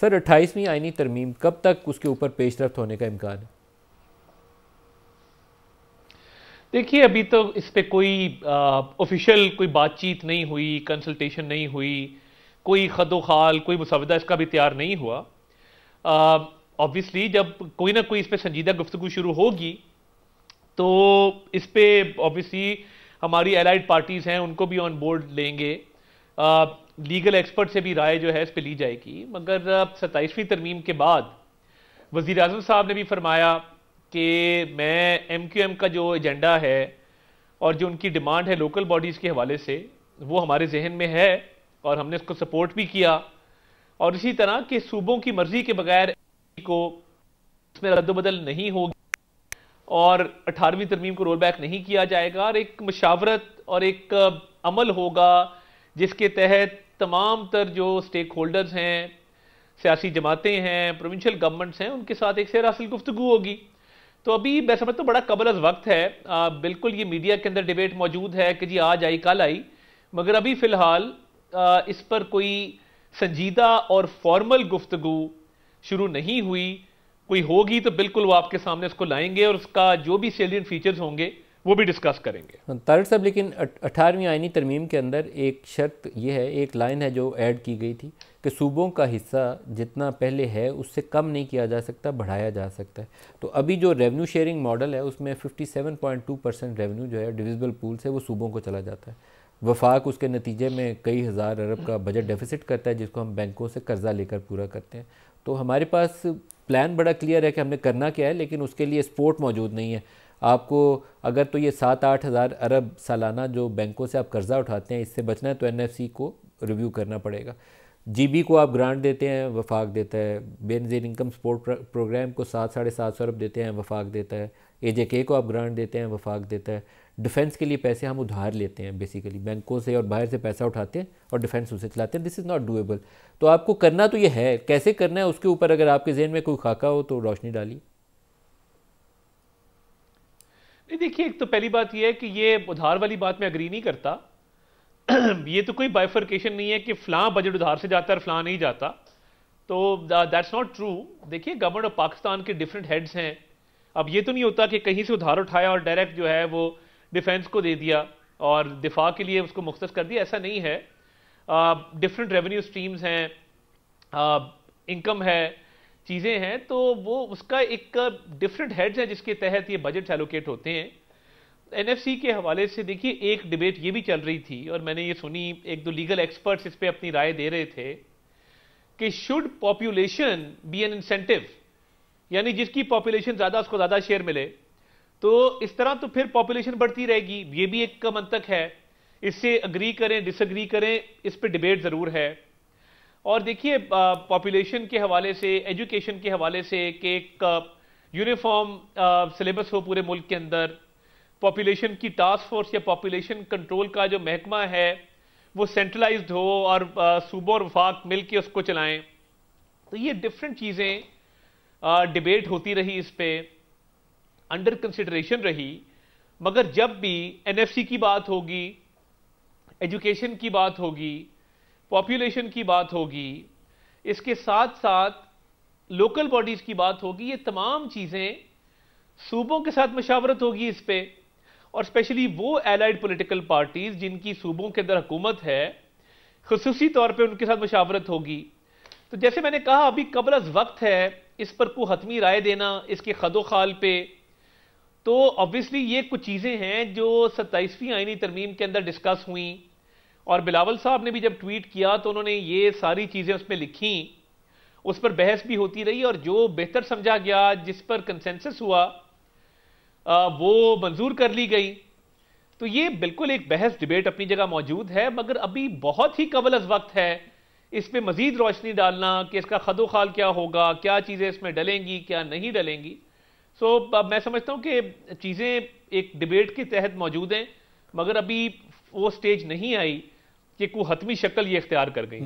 Sir 28वीं आईनी तरमीम कब तक उसके ऊपर पेशरफ्त होने का इम्कान है? देखिए, अभी तो इस पे कोई ऑफिशियल कोई बातचीत नहीं हुई, कंसल्टेशन नहीं हुई, कोई खदोखाल, कोई मुसवदा इसका भी तैयार नहीं हुआ। ऑब्वियसली जब कोई ना कोई इस पे संजीदा गुफ्तगू शुरू होगी तो इस पे ऑब्वियसली हमारी एलाइड पार्टीज हैं, उनको भी ऑन बोर्ड लेंगे। लीगल एक्सपर्ट से भी राय जो है इस पे ली जाएगी। मगर 27वीं तरमीम के बाद वज़ीर आज़म साहब ने भी फरमाया कि मैं MQM का जो एजेंडा है और जो उनकी डिमांड है लोकल बॉडीज़ के हवाले से, वो हमारे जहन में है और हमने उसको सपोर्ट भी किया। और इसी तरह के सूबों की मर्जी के बगैर को इसमें रद्दबदल नहीं होगी और 18वीं तरमीम को रोल बैक नहीं किया जाएगा और एक मशावरत और एक अमल होगा जिसके तहत तमाम तर जो स्टेक होल्डर्स हैं, सियासी जमातें हैं, प्रोविंशियल गवर्नमेंट्स हैं, उनके साथ एक सैर हासिल गुफ्तगू होगी। तो अभी मैं समझता हूँ बड़ा कबल अज़ वक्त है। बिल्कुल ये मीडिया के अंदर डिबेट मौजूद है कि जी आज आई कल आई, मगर अभी फिलहाल इस पर कोई संजीदा और फॉर्मल गुफ्तगू शुरू नहीं हुई। कोई होगी तो बिल्कुल वो आपके सामने उसको लाएंगे और उसका जो भी सेलियंट फीचर्स होंगे वो भी डिस्कस करेंगे। तारिक साहब, लेकिन 18वीं आईनी तरमीम के अंदर एक शर्त ये है, एक लाइन है जो ऐड की गई थी कि सूबों का हिस्सा जितना पहले है उससे कम नहीं किया जा सकता, बढ़ाया जा सकता है। तो अभी जो रेवेन्यू शेयरिंग मॉडल है उसमें 57.2% रेवेन्यू जो है डिविजिबल पूल से वो सूबों को चला जाता है। वफाक उसके नतीजे में कई हज़ार अरब का बजट डेफिसिट करता है जिसको हम बैंकों से कर्जा लेकर पूरा करते हैं। तो हमारे पास प्लान बड़ा क्लियर है कि हमने करना क्या है, लेकिन उसके लिए सपोर्ट मौजूद नहीं है। आपको अगर तो ये 7-8 हज़ार अरब सालाना जो बैंकों से आप कर्जा उठाते हैं इससे बचना है तो NFC को रिव्यू करना पड़ेगा। GB को आप ग्रांट देते हैं, वफाक देता है। बेनज़ीर इनकम सपोर्ट प्रोग्राम को 7-750 अरब देते हैं, वफाक देता है। AJK को आप ग्रांट देते हैं, वफाक देता है। डिफेंस के लिए पैसे हम उधार लेते हैं, बेसिकली बैंकों से और बाहर से पैसा उठाते हैं और डिफेंस उसे चलाते हैं। This is not doable. तो आपको करना तो ये है, कैसे करना है उसके ऊपर अगर आपके जहन में कोई खाका हो तो रोशनी डालिए। देखिए, एक तो पहली बात यह है कि ये उधार वाली बात में अग्री नहीं करता। ये तो कोई बाइफर्केशन नहीं है कि फलां बजट उधार से जाता है और फलां नहीं जाता, तो दैट्स नॉट ट्रू। देखिए, गवर्नमेंट ऑफ पाकिस्तान के डिफरेंट हेड्स हैं। अब ये तो नहीं होता कि कहीं से उधार उठाया और डायरेक्ट जो है वो डिफेंस को दे दिया और दिफा के लिए उसको मुख्तस कर दिया, ऐसा नहीं है। डिफरेंट रेवेन्यू स्ट्रीम्स हैं, इनकम है, चीज़ें हैं, तो वो उसका एक डिफरेंट हेड्स है जिसके तहत ये बजट एलोकेट होते हैं। NFC के हवाले से देखिए, एक डिबेट ये भी चल रही थी और मैंने ये सुनी, एक दो लीगल एक्सपर्ट्स इस पे अपनी राय दे रहे थे कि should population be an incentive, यानी जिसकी पॉपुलेशन ज्यादा उसको ज्यादा शेयर मिले। तो इस तरह तो फिर पॉपुलेशन बढ़ती रहेगी, ये भी एक मंतक है। इससे अग्री करें डिसअग्री करें, इस पे डिबेट जरूर है। और देखिए, पॉपुलेशन के हवाले से, एजुकेशन के हवाले से कि एक यूनिफॉर्म सिलेबस हो पूरे मुल्क के अंदर, पॉपुलेशन की टास्क फोर्स या पॉपुलेशन कंट्रोल का जो महकमा है वो सेंट्रलाइज्ड हो और सूबों और वफाक मिल के उसको चलाएं। तो ये डिफरेंट चीज़ें डिबेट होती रही, इस पे अंडर कंसिडरेशन रही। मगर जब भी NFC की बात होगी, एजुकेशन की बात होगी, पॉपुलेशन की बात होगी, इसके साथ साथ लोकल बॉडीज की बात होगी, ये तमाम चीज़ें सूबों के साथ मशावरत होगी इस पे। और स्पेशली वो एलाइड पॉलिटिकल पार्टीज जिनकी सूबों के अंदर हुकूमत है, खुसूसी तौर पे उनके साथ मशावरत होगी। तो जैसे मैंने कहा, अभी कबल अज़ वक्त है इस पर कोई हतमी राय देना इसके खदोखाल पे। तो ऑब्वियसली ये कुछ चीज़ें हैं जो 27वीं आईनी तरमीम के अंदर डिस्कस हुई और बिलावल साहब ने भी जब ट्वीट किया तो उन्होंने ये सारी चीज़ें उसमें लिखी, उस पर बहस भी होती रही और जो बेहतर समझा गया, जिस पर कंसेंसस हुआ, वो मंजूर कर ली गई। तो ये बिल्कुल एक बहस डिबेट अपनी जगह मौजूद है, मगर अभी बहुत ही कबल अज़ वक्त है इस पे मजीद रोशनी डालना कि इसका खदोखाल क्या होगा, क्या चीज़ें इसमें डलेंगी, क्या नहीं डलेंगी। सो मैं समझता हूं कि चीज़ें एक डिबेट के तहत मौजूद हैं, मगर अभी वो स्टेज नहीं आई कि कोई हतमी शक्ल ये इख्तियार कर गई।